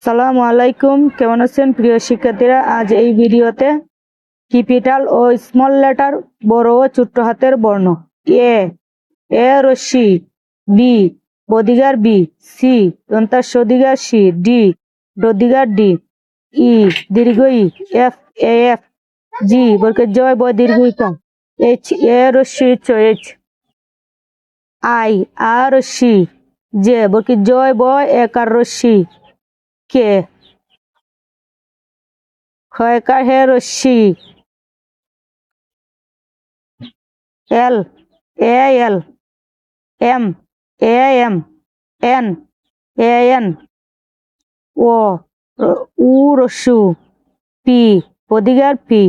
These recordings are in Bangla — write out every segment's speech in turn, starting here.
আসসালামু আলাইকুম, কেমন আছেন প্রিয় শিক্ষার্থীরা? আজ এই ভিডিওতে ক্যাপিটাল ও স্মল লেটার, বড় ও ছোট হাতের বর্ণ। এ রশ্মি, বি বদিগার বি, সি দন্তাস্বদিগার সি, ডি ডদিগার ডি, ই দীর্ঘ ই, এফ এফ, জি বর্গের জয় বয় দীর্ঘ ইকা, এইচ এ রশ্মি চ এইচ, আই আর রশ্মি, জে বর্গের জয় বয় একার রশ্মি, কে ক্ষয়কার হে রশ্মি, L L, M M, N N, O উ রস্যু, পি বদিগার পি,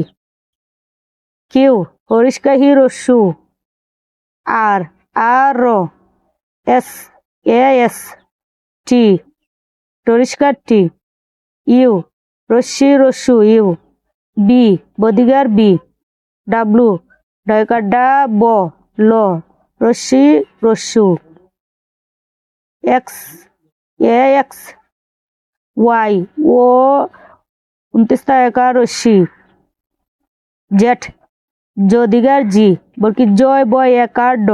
কিউ হরিষ্কার হি রস্যু, R R S S, T টরিষ্কার টি, ইউ রশ্মি রস্যু ইউ, বি বদিগার বি, ডাব্লু ডয়কার ডা ব ল রশ্মি রস্যু, এক্স এক্স, ওয়াই ও 29 একা রশ্মি, জেড জদিগার জি বর্কি জয় বয় একার ড,